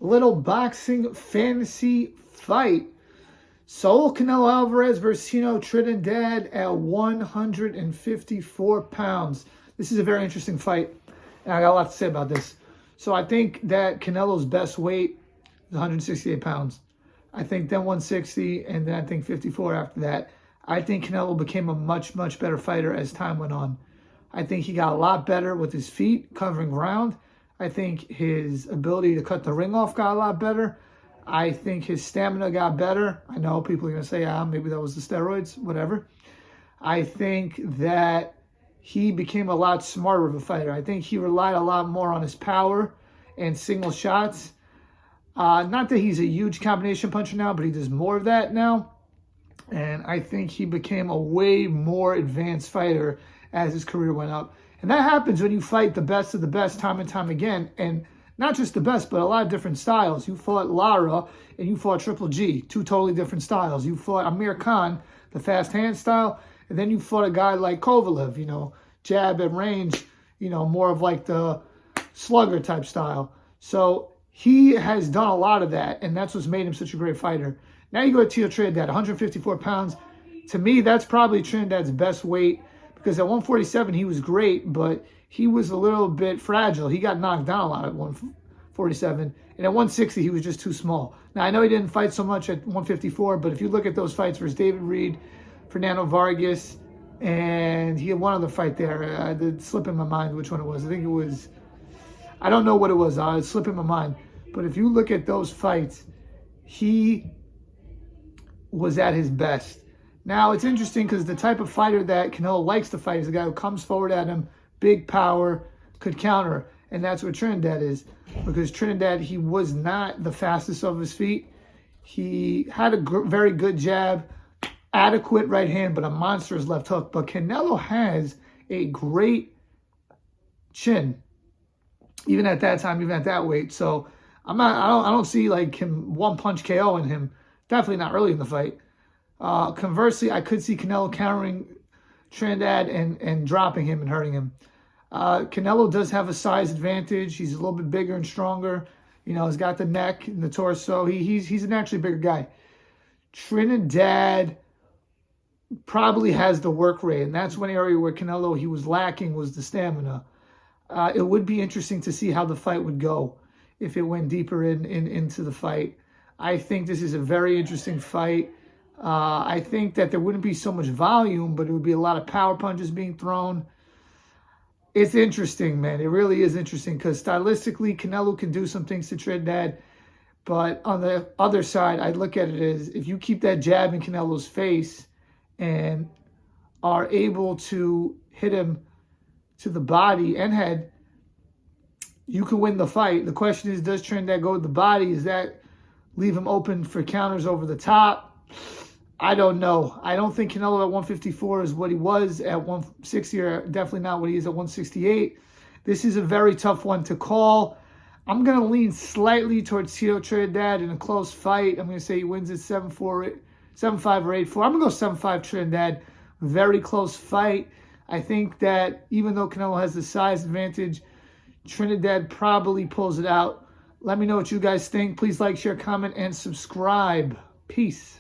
little boxing fantasy fight. Saul Canelo Alvarez versus Tito Trinidad at 154 pounds. This is a very interesting fight, and I got a lot to say about this. So I think that Canelo's best weight is 168 pounds. I think then 160, and then I think 54 after that. I think Canelo became a much, much better fighter as time went on. I think he got a lot better with his feet covering ground. I think his ability to cut the ring off got a lot better. I think his stamina got better. I know people are going to say, maybe that was the steroids, whatever. I think that he became a lot smarter of a fighter. I think he relied a lot more on his power and single shots. Not that he's a huge combination puncher now, but he does more of that now. And I think he became a way more advanced fighter as his career went up. And that happens when you fight the best of the best time and time again. And not just the best, but a lot of different styles. You fought Lara and you fought Triple G, two totally different styles. You fought Amir Khan, the fast hand style, and then you fought a guy like Kovalev, jab at range, more of like the slugger type style. So he has done a lot of that, and that's what's made him such a great fighter. Now you go to Tito Trinidad, 154 pounds. To me, that's probably Trinidad's best weight, because at 147, he was great, but he was a little bit fragile. He got knocked down a lot at 147. And at 160, he was just too small. Now, I know he didn't fight so much at 154, but if you look at those fights versus David Reed, Fernando Vargas, and he had one other fight there. It's slipping my mind which one it was. I think it was, I don't know what it was. It's slipping my mind. But if you look at those fights, he was at his best. Now, it's interesting because the type of fighter that Canelo likes to fight is a guy who comes forward at him, big power, could counter. And that's what Trinidad is. Because Trinidad, he was not the fastest of his feet. He had a very good jab, adequate right hand, but a monstrous left hook. But Canelo has a great chin, even at that time, even at that weight. So I don't see like him one punch KO in him. Definitely not early in the fight. Conversely, I could see Canelo countering Trinidad and dropping him and hurting him. Canelo does have a size advantage. He's a little bit bigger and stronger. He's got the neck and the torso. He's a naturally bigger guy. Trinidad probably has the work rate, and that's one area where Canelo, he was lacking, was the stamina. It would be interesting to see how the fight would go if it went deeper into the fight. I think this is a very interesting fight. I think that there wouldn't be so much volume, but it would be a lot of power punches being thrown. It's interesting, man. It really is interesting because stylistically, Canelo can do some things to Trinidad. But on the other side, I look at it as if you keep that jab in Canelo's face and are able to hit him to the body and head, you can win the fight. The question is, does Trinidad go to the body? Does that leave him open for counters over the top? I don't know. I don't think Canelo at 154 is what he was at 160, or definitely not what he is at 168. This is a very tough one to call. I'm going to lean slightly towards Tito Trinidad in a close fight. I'm going to say he wins it 7-5 or 8-4. I'm going to go 7-5 Trinidad. Very close fight. I think that even though Canelo has the size advantage, Trinidad probably pulls it out. Let me know what you guys think. Please like, share, comment, and subscribe. Peace.